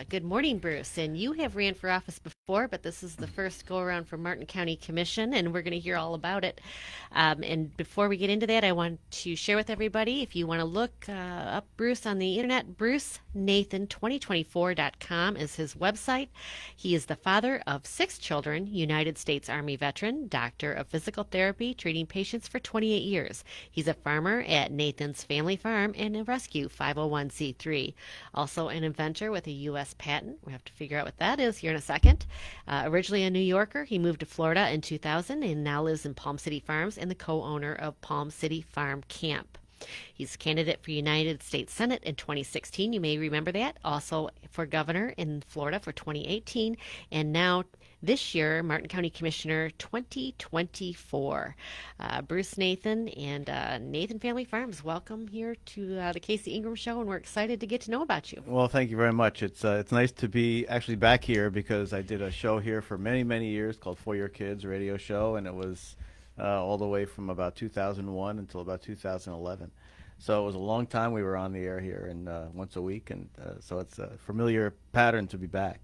Good morning, Bruce. And you have ran for office before, but this is the first go around for Martin County Commission, and we're going to hear all about it. And before we get into that, I want to share with everybody if you want to look up Bruce on the internet, BruceNathan2024.com is his website. He is the father of 6 children, United States Army veteran, doctor of physical therapy, treating patients for 28 years. He's a farmer at Nathan's Family Farm and a rescue 501c3. Also an inventor with a U.S. patent. We have to figure out what that is here in a second. Originally a New Yorker, he moved to Florida in 2000 and now lives in Palm City Farms and the co-owner of Palm City Farm Camp. He's a candidate for United States Senate in 2016. You may remember that. Also for governor in Florida for 2018. And now this year, Martin County Commissioner 2024. Bruce Nathan and Nathan Family Farms, welcome here to the Casey Ingram Show, and we're excited to get to know about you. Well, thank you very much. It's nice to be actually back here because I did a show here for many, many years called For Your Kids radio show, and it was all the way from about 2001 until about 2011. So it was a long time we were on the air here, and once a week, and so it's a familiar pattern to be back.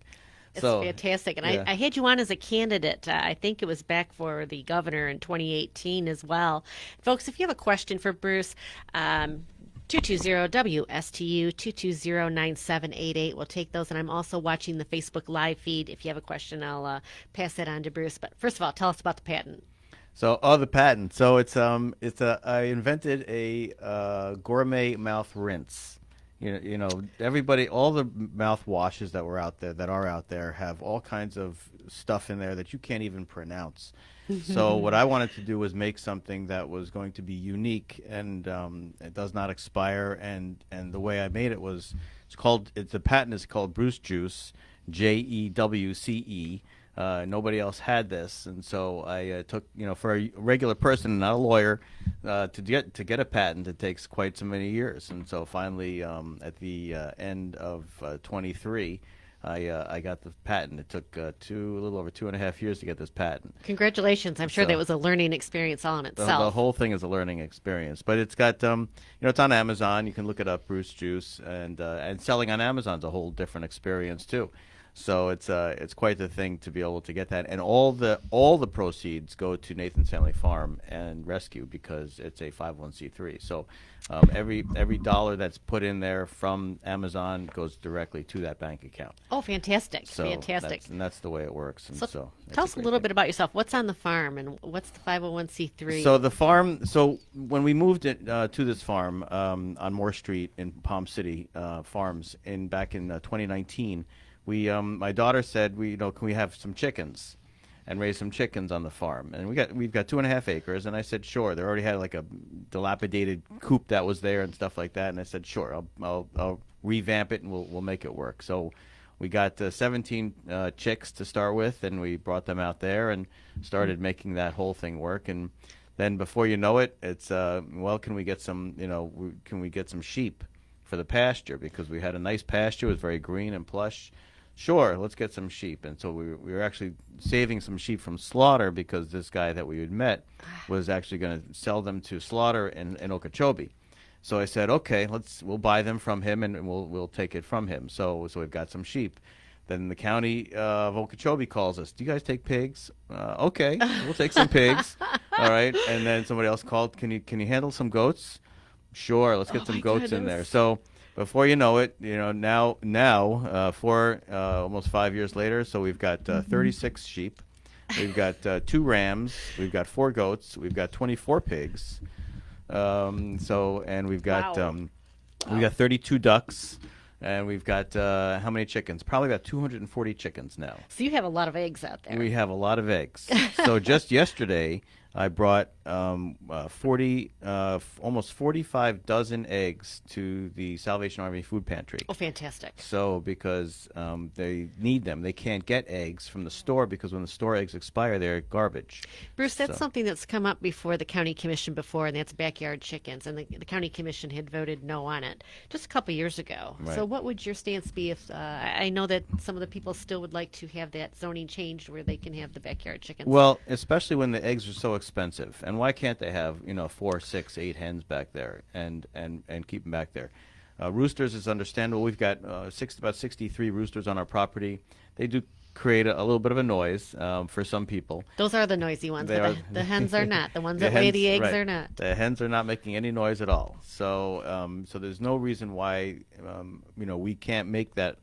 It's So, fantastic. And yeah. I had you on as a candidate. I think it was back for the governor in 2018 as well. Folks, if you have a question for Bruce, 220-WSTU, 220-9788. We'll take those. And I'm also watching the Facebook Live feed. If you have a question, I'll pass that on to Bruce. But first of all, tell us about the patent. So, the patent. So I invented a gourmet mouth rinse. Everybody, all the mouthwashes that are out there have all kinds of stuff in there that you can't even pronounce. So what I wanted to do was make something that was going to be unique and it does not expire. And the way I made it was, the patent is called Bruce Juice, JEWCE. Nobody else had this, and so I took, for a regular person, not a lawyer, to get a patent, it takes quite so many years. And so finally, at the end of 23, I got the patent. It took a little over 2.5 years to get this patent. Congratulations. I'm sure So that was a learning experience all in the itself. whole thing is a learning experience, but it's got it's on Amazon. You can look it up, Bruce Juice, and selling on Amazon's a whole different experience too. So it's quite the thing to be able to get that, and all the proceeds go to Nathan's Family Farm and Rescue because it's a 501c3. So every dollar that's put in there from Amazon goes directly to that bank account. Oh, fantastic. So Fantastic. that's the way it works. And so tell us a little bit thing. about yourself. What's on the farm and what's the 501c3? So the farm. So when we moved it to this farm on Moore Street in Palm City Farms back in 2019. My daughter said, can we have some chickens and raise some chickens on the farm? And we've got 2.5 acres. And I said, sure. They already had like a dilapidated coop that was there and stuff like that. And I said, sure, I'll revamp it and we'll make it work. So we got 17 chicks to start with, and we brought them out there and started making that whole thing work. And then before you know it, it's can we get some sheep for the pasture, because we had a nice pasture. It was very green and plush. Sure, let's get some sheep. And so we were actually saving some sheep from slaughter because this guy that we had met was actually going to sell them to slaughter in Okeechobee. So I said, okay, we'll buy them from him and we'll take it from him. So we've got some sheep. Then the county of Okeechobee calls us. Do you guys take pigs? Okay, we'll take some pigs. All right. And then somebody else called. Can you handle some goats? Sure, let's get some goats in there. So before you know it, now almost 5 years later, so we've got 36 sheep, we've got 2 rams, we've got 4 goats, we've got 24 pigs, and we've got we got 32 ducks, and we've got how many chickens? Probably about 240 chickens now. So you have a lot of eggs out there. We have a lot of eggs. So just yesterday, I brought almost 45 dozen eggs to the Salvation Army food pantry. Oh, fantastic. So because they need them. They can't get eggs from the store because when the store eggs expire, they're garbage. Bruce, that's something that's come up before the county commission before, and that's backyard chickens. And the county commission had voted no on it just a couple years ago. Right. So what would your stance be if I know that some of the people still would like to have that zoning changed where they can have the backyard chickens? Well, especially when the eggs are so expensive. And why can't they have 4, 6, 8 hens back there and keep them back there? Roosters is understandable. We've got about 63 roosters on our property. They do create a little bit of a noise for some people. Those are the noisy ones, They but are the hens are not. The ones the that lay hens, the eggs right? are not. The hens are not making any noise at all. So, so there's no reason why we can't make that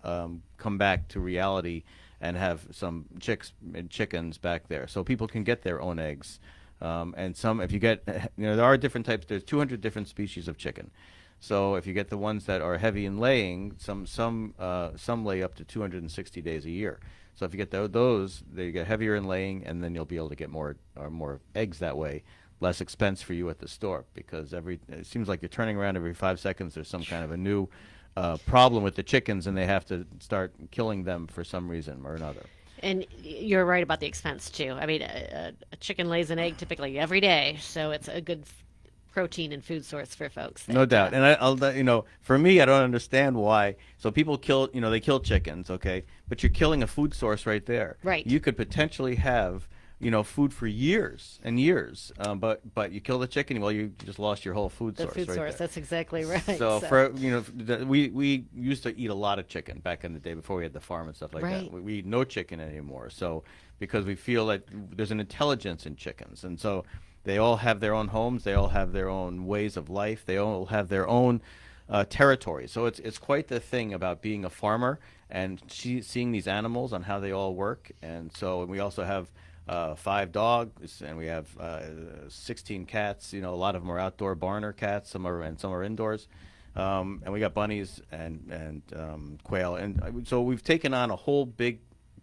come back to reality and have some chicks and chickens back there, so people can get their own eggs. And some, if you get, there are different types. There's 200 different species of chicken. So if you get the ones that are heavy in laying, some lay up to 260 days a year. So if you get those, they get heavier in laying, and then you'll be able to get more eggs that way. Less expense for you at the store, because it seems like you're turning around every 5 seconds. There's some kind of a new problem with the chickens, and they have to start killing them for some reason or another. And you're right about the expense too. I mean, a chicken lays an egg typically every day, so it's a good protein and food source for folks. No doubt. And for me, I don't understand why. So people kill, they kill chickens, okay? But you're killing a food source right there. Right. You could potentially have, food for years and years. But you kill the chicken, well, you just lost your whole food The source food right source, there. that's exactly right. So we used to eat a lot of chicken back in the day before we had the farm and stuff like Right. that. We eat no chicken anymore. So because we feel that there's an intelligence in chickens, and so they all have their own homes, they all have their own ways of life, they all have their own territory. So it's quite the thing about being a farmer and seeing these animals on how they all work. And so we also have 5 dogs, and we have 16 cats. A lot of them are outdoor barner cats. Some are indoors, and we got bunnies and quail. And so we've taken on a whole big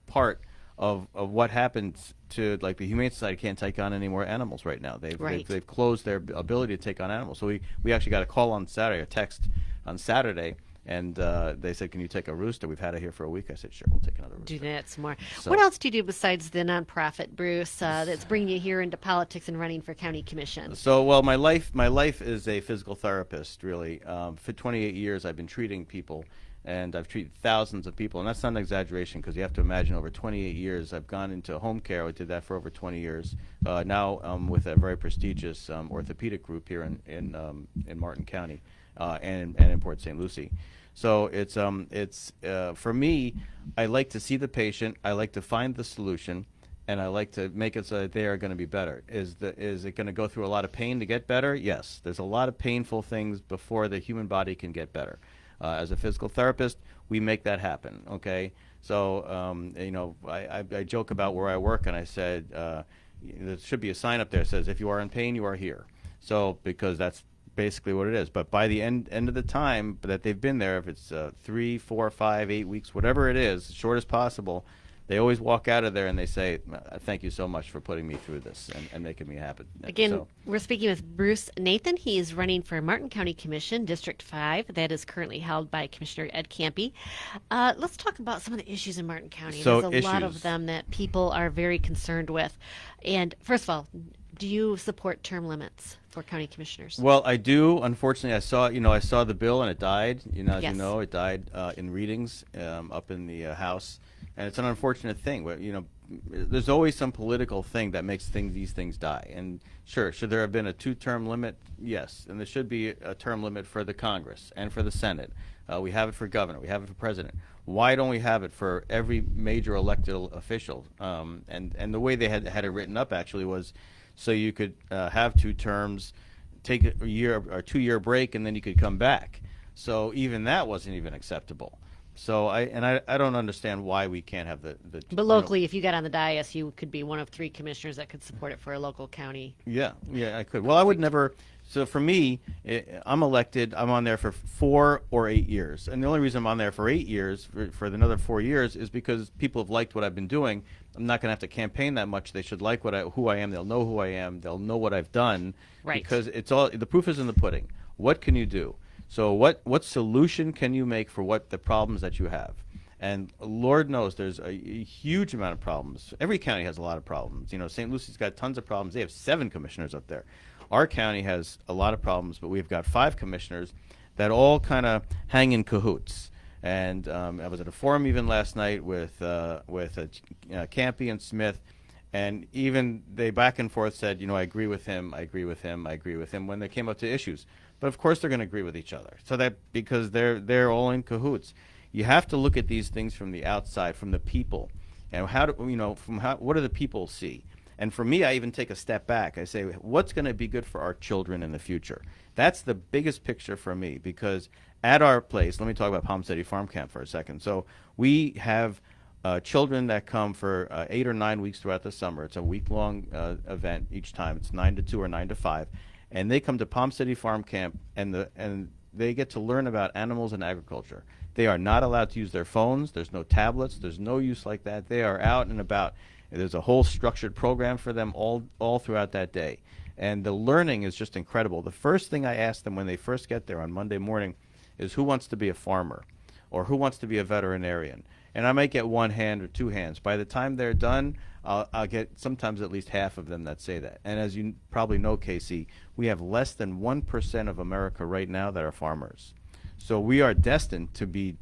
part of what happens to, like, the Humane Society can't take on any more animals right now. They've closed their ability to take on animals. So we actually got a call on Saturday, a text on Saturday. And they said, "Can you take a rooster? We've had it here for a week." I said, "Sure, we'll take another rooster." Do that some more. So- What else do you do besides the nonprofit, Bruce, that's bringing you here into politics and running for county commission? So, well, my life is a physical therapist, really. For 28 years, I've been treating people, and I've treated thousands of people. And that's not an exaggeration, because you have to imagine, over 28 years, I've gone into home care. I did that for over 20 years. Now with a very prestigious orthopedic group here in Martin County and in Port St. Lucie. So it's for me, I like to see the patient, I like to find the solution, and I like to make it so that they are going to be better. Is it going to go through a lot of pain to get better? Yes. There's a lot of painful things before the human body can get better. As a physical therapist, we make that happen, okay? So, I joke about where I work, and I said, there should be a sign up there that says, "If you are in pain, you are here." So, because that's basically what it is. But by the end of the time that they've been there, if it's 3, 4, 5, 8 weeks, whatever it is, as short as possible, they always walk out of there and they say, "Thank you so much for putting me through this and making me happy." Again, So, we're speaking with Bruce Nathan. He is running for Martin County Commission, District 5. That is currently held by Commissioner Ed Campy. Let's talk about some of the issues in Martin County. So There's a lot of issues. them that people are very concerned with. And first of all, do you support term limits for county commissioners? well, I do. Unfortunately, I saw the bill and it died. As Yes. you know, it died in readings up in the House, and it's an unfortunate thing. But there's always some political thing that makes these things die. And sure, should there have been a 2-term limit? Yes, and there should be a term limit for the Congress and for the Senate. We have it for governor. We have it for president. Why don't we have it for every major elected official? And the way they had it written up actually was, so you could have 2 terms, take a year or 2-year break, and then you could come back. So even that wasn't even acceptable. So I don't understand why we can't have the But locally, if you got on the dais, you could be one of 3 commissioners that could support it for a local county. Yeah, I could. Well, I would never. So for me, I'm elected. I'm on there for 4 or 8 years, and the only reason I'm on there for 8 years, for another 4 years, is because people have liked what I've been doing. I'm not going to have to campaign that much. They should like who I am. They'll know who I am. They'll know what I've done. Right. Because the proof is in the pudding. What can you do? So what solution can you make for the problems that you have? And Lord knows there's a huge amount of problems. Every county has a lot of problems. St. Lucie's got tons of problems. They have 7 commissioners up there. Our county has a lot of problems, but we've got 5 commissioners that all kind of hang in cahoots. And I was at a forum even last night with Campy and Smith, and even they back and forth said, I agree with him, I agree with him, I agree with him when they came up to issues. but of course they're going to agree with each other. So that because they're all in cahoots. You have to look at these things from the outside, from the people, and how do from how what do the people see? And for me, I even take a step back. I say, what's going to be good for our children in the future? That's the biggest picture for me because at our place, let me talk about Palm City Farm Camp for a second. So we have children that come for 8 or 9 weeks throughout the summer. It's a week-long event each time. It's 9 to 2 or 9 to 5, and they come to Palm City Farm Camp, and they get to learn about animals and agriculture. They are not allowed to use their phones. There's no tablets. There's no use like that. They are out and about. There's a whole structured program for them all throughout that day. And the learning is just incredible. The first thing I ask them when they first get there on Monday morning is who wants to be a farmer or who wants to be a veterinarian. And I might get one hand or two hands. By the time they're done, I'll get sometimes at least half of them that say that. And as you probably know, Casey, we have less than 1% of America right now that are farmers. So we are destined to be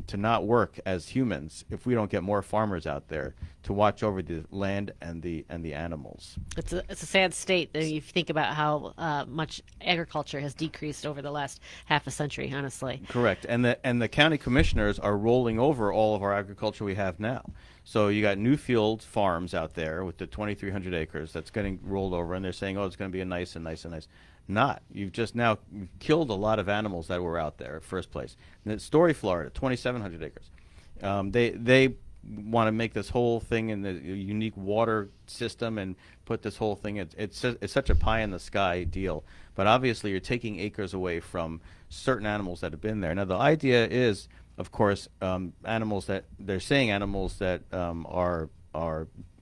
to not work as humans if we don't get more farmers out there to watch over the land and the animals. It's a sad state that you think about how much agriculture has decreased over the last half a century. Honestly, Correct, and the county commissioners are rolling over all of our agriculture we have now. So you got Newfield Farms out there with the 2,300 acres that's getting rolled over, and they're saying, "Oh, it's going to be a nice and nice and nice." Not. You've just now killed a lot of animals that were out there in first place. And it's Story, Florida, 2,700 acres. They want to make this whole thing in the unique water system and put this whole thing. It's such a pie in the sky deal. But obviously, you're taking acres away from certain animals that have been there. Now, the idea is, of course, animals that they're saying animals that are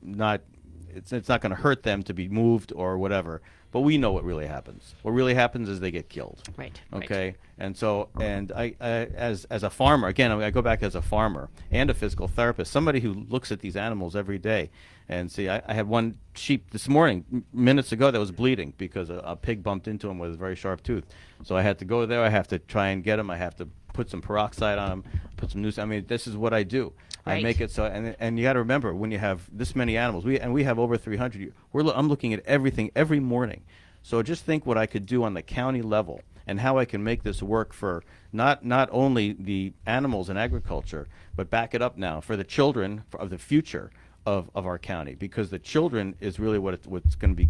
not. It's not going to hurt them to be moved or whatever. But we know what really happens. What really happens is they get killed. right? Okay, Right. and so I as a farmer, again, I go back as a farmer and a physical therapist, somebody who looks at these animals every day, and see, I had one sheep this morning, minutes ago, that was bleeding because a pig bumped into him with a very sharp tooth. So I had to go there. I have to try and get him. I have to put some peroxide on him, put some noose. I mean, this is what I do. I Right. make it so, and you got to remember when you have this many animals, we have over 300. I'm looking at everything every morning. So just think what I could do on the county level and how I can make this work for not only the animals and agriculture, but back it up now for the children of the future of our county, because the children is really what's going to be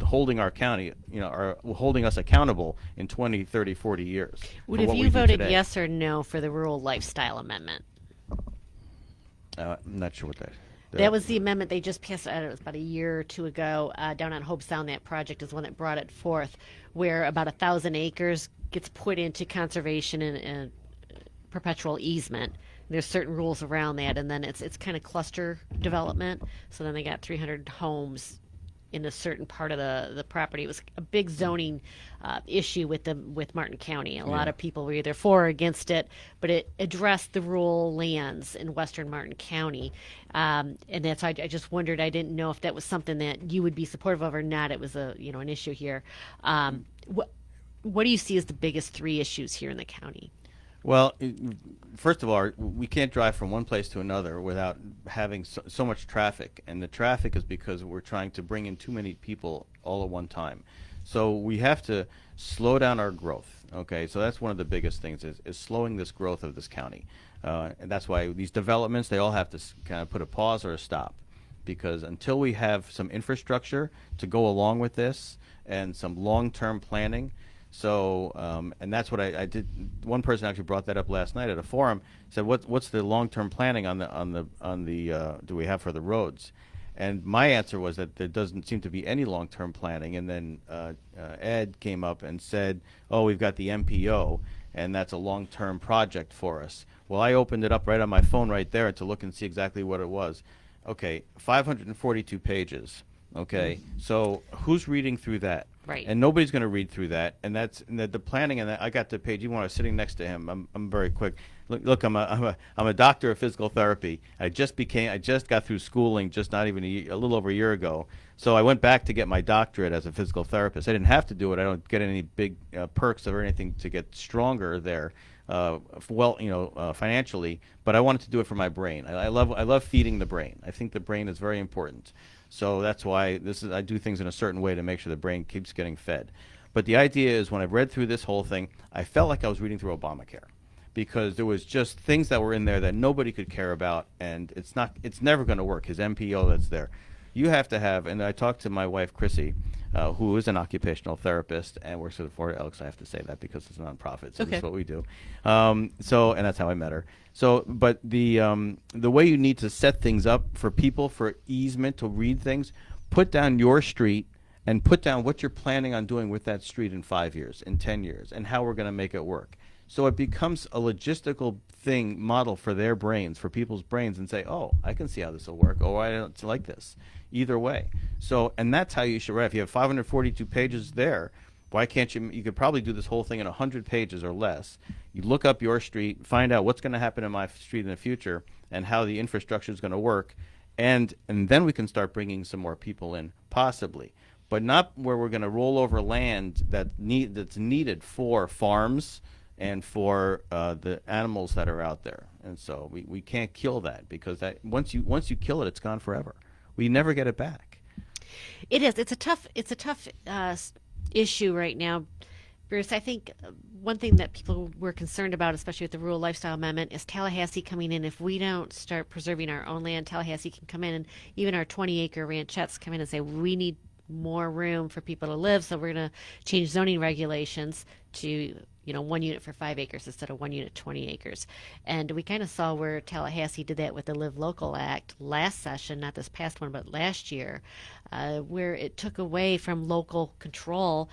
holding our county, are holding us accountable in 20, 30, 40 years. Would for have what you we do voted today. yes or no for the rural lifestyle amendment? I'm not sure what that. That was the amendment they just passed. I don't know, it was about a year or two ago down on Hope Sound. That project is one that brought it forth, where about 1,000 acres gets put into conservation and perpetual easement. There's certain rules around that, and then it's kind of cluster development. So then they got 300 homes in a certain part of the property. It was a big zoning issue with Martin County. A lot of people were either for or against it, but it addressed the rural lands in western Martin County, and that's I just wondered. I didn't know if that was something that you would be supportive of or not. It was an issue here. What do you see as the biggest three issues here in the county? Well, first of all, we can't drive from one place to another without having so much traffic. And the traffic is because we're trying to bring in too many people all at one time. So we have to slow down our growth. Okay, so that's one of the biggest things is slowing this growth of this county. And that's why these developments, they all have to kind of put a pause or a stop. Because until we have some infrastructure to go along with this and some long-term planning, and that's what I did. One person actually brought that up last night at a forum. Said, "What's the long-term planning on the do we have for the roads?" And my answer was that there doesn't seem to be any long-term planning. And then Ed came up and said, "Oh, we've got the MPO, and that's a long-term project for us." Well, I opened it up right on my phone right there to look and see exactly what it was. Okay, 542 pages. Okay, so who's reading through that? Right. And nobody's going to read through that. And the planning. And I got the page. Even when I was sitting next to him, I'm very quick. Look, I'm a doctor of physical therapy. I just got through schooling just not even a little over a year ago. So I went back to get my doctorate as a physical therapist. I didn't have to do it. I don't get any big perks or anything to get stronger there. Financially, but I wanted to do it for my brain. I love feeding the brain. I think the brain is very important. So that's why I do things in a certain way to make sure the brain keeps getting fed. But the idea is, when I've read through this whole thing, I felt like I was reading through Obamacare, because there was just things that were in there that nobody could care about, and it's never going to work. His MPO that's there, you have to have. And I talked to my wife Chrissy, who is an occupational therapist and works for Alex. I have to say that because it's a nonprofit, so Okay. this is what we do. And that's how I met her. So, but the way you need to set things up for people for easement to read things, put down your street and put down what you're planning on doing with that street in 5 years, in 10 years, and how we're going to make it work. So it becomes a logistical thing, model for their brains, for people's brains, and say, oh, I can see how this will work. Oh, I don't like this. Either way. So, and that's how you should write. If you have 542 pages there, why can't you could probably do this whole thing in 100 pages or less. You look up your street, find out what's going to happen in my street in the future, and how the infrastructure is going to work. And then we can start bringing some more people in, possibly. But not where we're going to roll over land that's needed for farms and for the animals that are out there. And so we can't kill that, because that once you kill it, it's gone forever. We never get it back. It is. It's a tough. It's a tough issue right now, Bruce. I think one thing that people were concerned about, especially with the Rural Lifestyle Amendment, is Tallahassee coming in. If we don't start preserving our own land, Tallahassee can come in, and even our 20-acre ranchettes come in and say, we need more room for people to live, so we're going to change zoning regulations to 1 unit for 5 acres instead of 1 unit 20 acres. And we kind of saw where Tallahassee did that with the Live Local Act last session, not this past one, but last year, where it took away from local control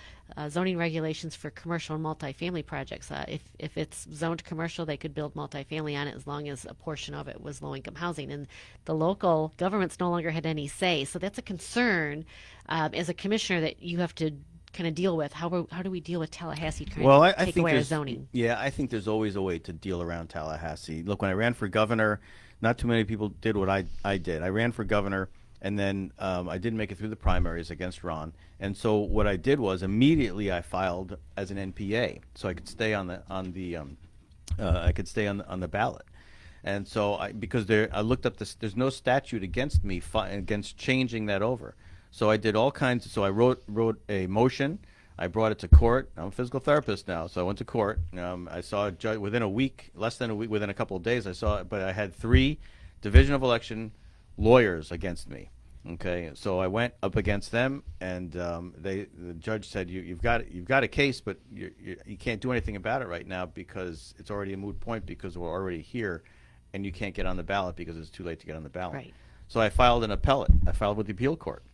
zoning regulations for commercial and multifamily projects. If it's zoned commercial, they could build multifamily on it as long as a portion of it was low-income housing. And the local governments no longer had any say. So that's a concern as a commissioner that you have to kind of deal with. How do we deal with Tallahassee trying Well, to I take think away our there's zoning? yeah, I think there's always a way to deal around Tallahassee. Look, when I ran for governor, not too many people did what I did. I ran for governor, and then I didn't make it through the primaries against Ron. And so what I did was, immediately I filed as an NPA, so I could stay on the ballot. And so because I looked up this, there's no statute against me against changing that over. So I did all kinds. So I wrote a motion. I brought it to court. I'm a physical therapist now, so I went to court. I saw a judge within a week, less than a week, within a couple of days. I saw it, but I had 3 division of election lawyers against me. Okay, so I went up against them, and the judge said, you've got a case, but you can't do anything about it right now because it's already a moot point, because we're already here, and you can't get on the ballot because it's too late to get on the ballot. Right. So I filed an appellate. I filed with the appeal court.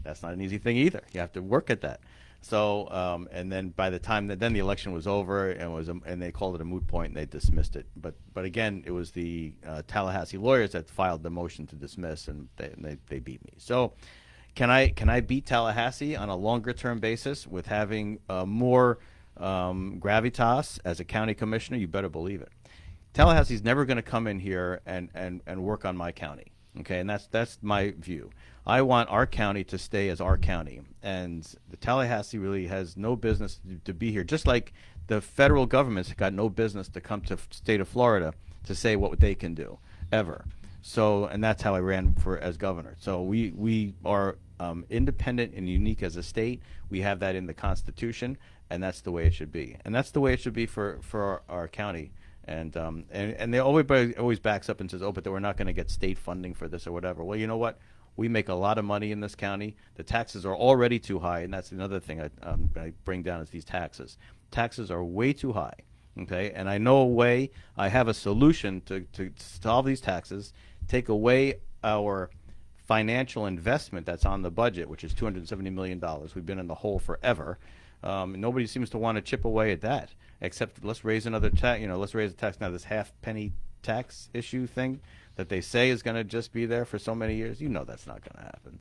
That's not an easy thing either. You have to work at that. So, and then by the time then the election was over, and they called it a moot point, and they dismissed it. But again, it was the Tallahassee lawyers that filed the motion to dismiss, and they beat me. So, can I beat Tallahassee on a longer term basis with having more gravitas as a county commissioner? You better believe it. Tallahassee's never going to come in here and work on my county. Okay, and that's my view. I want our county to stay as our county, and the Tallahassee really has no business to be here. Just like the federal government's got no business to come to state of Florida to say what they can do ever. So, and that's how I ran as governor. So we are independent and unique as a state. We have that in the Constitution, and that's the way it should be. And that's the way it should be for our county. And everybody always backs up and says, oh, but we're not going to get state funding for this or whatever. Well, you know what? We make a lot of money in this county. The taxes are already too high, and that's another thing I bring down is these taxes. Taxes are way too high, okay? And I know a way. I have a solution to solve these taxes, take away our financial investment that's on the budget, which is $270 million. We've been in the hole forever. Nobody seems to want to chip away at that, except let's raise another tax. Let's raise the tax now. This half penny tax issue thing that they say is going to just be there for so many years. That's not going to happen.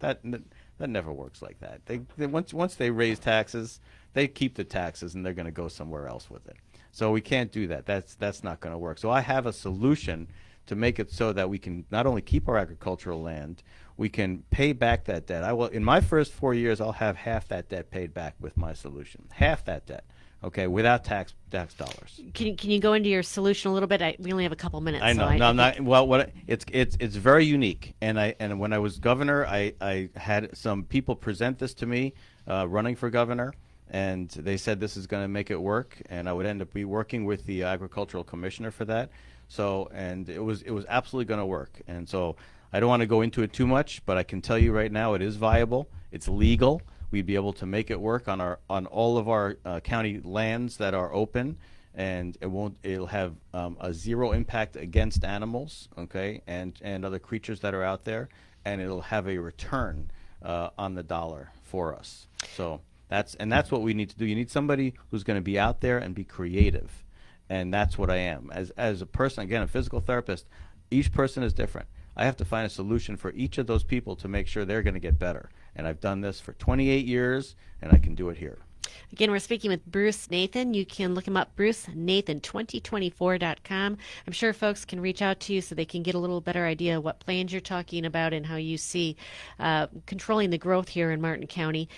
That never works like that. They once they raise taxes, they keep the taxes and they're going to go somewhere else with it. So we can't do that. That's not going to work. So I have a solution to make it so that we can not only keep our agricultural land, we can pay back that debt. I will, in my first 4 years, I'll have half that debt paid back with my solution. Half that debt, okay, without tax dollars. Can you go into your solution a little bit? We only have a couple minutes. I know. So No, I'm not. Well, it's very unique. And when I was governor, I had some people present this to me, running for governor, and they said this is going to make it work, and I would end up be working with the agricultural commissioner for that. So, and it was absolutely going to work. And so I don't want to go into it too much, but I can tell you right now it is viable. It's legal. We'd be able to make it work on all of our county lands that are open, and it'll have a zero impact against animals, okay, and other creatures that are out there, and it'll have a return on the dollar for us. So that's what we need to do. You need somebody who's going to be out there and be creative, and that's what I am. As a person, again, a physical therapist, each person is different. I have to find a solution for each of those people to make sure they're going to get better. And I've done this for 28 years, and I can do it here. Again, we're speaking with Bruce Nathan. You can look him up, brucenathan2024.com. I'm sure folks can reach out to you so they can get a little better idea of what plans you're talking about and how you see controlling the growth here in Martin County.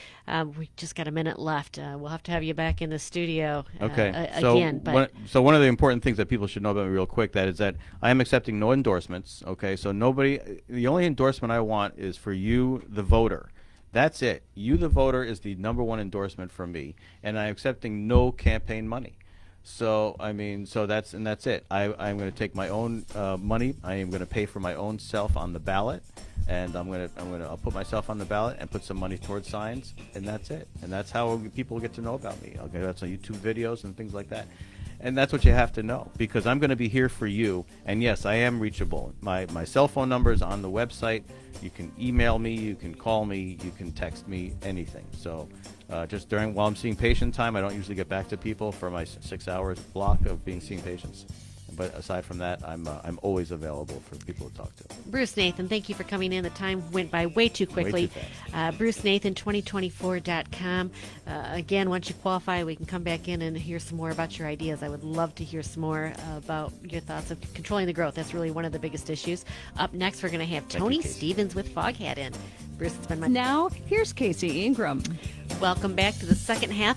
We just got a minute left. We'll have to have you back in the studio Okay. again. So one of the important things that people should know about me real quick, that is that I am accepting no endorsements. Okay. So the only endorsement I want is for you, the voter. That's it. You, the voter, is the number one endorsement from me, and I'm accepting no campaign money. So that's it. I'm going to take my own money. I am going to pay for my own self on the ballot, and I'll put myself on the ballot and put some money towards signs, and that's it. And that's how people get to know about me. Okay, that's on YouTube videos and things like that. And that's what you have to know, because I'm going to be here for you. And yes, I am reachable. My cell phone number is on the website. You can email me, you can call me, you can text me, anything. So just while I'm seeing patient time, I don't usually get back to people for my 6 hours block of seeing patients. But aside from that, I'm always available for people to talk to. Bruce Nathan, thank you for coming in. The time went by way too quickly. Way too fast. BruceNathan2024.com. Again, once you qualify, we can come back in and hear some more about your ideas. I would love to hear some more about your thoughts of controlling the growth. That's really one of the biggest issues. Up next, we're going to have Tony Stevens with Foghat in. Bruce, it's been my... Now, here's Casey Ingram. Welcome back to the second half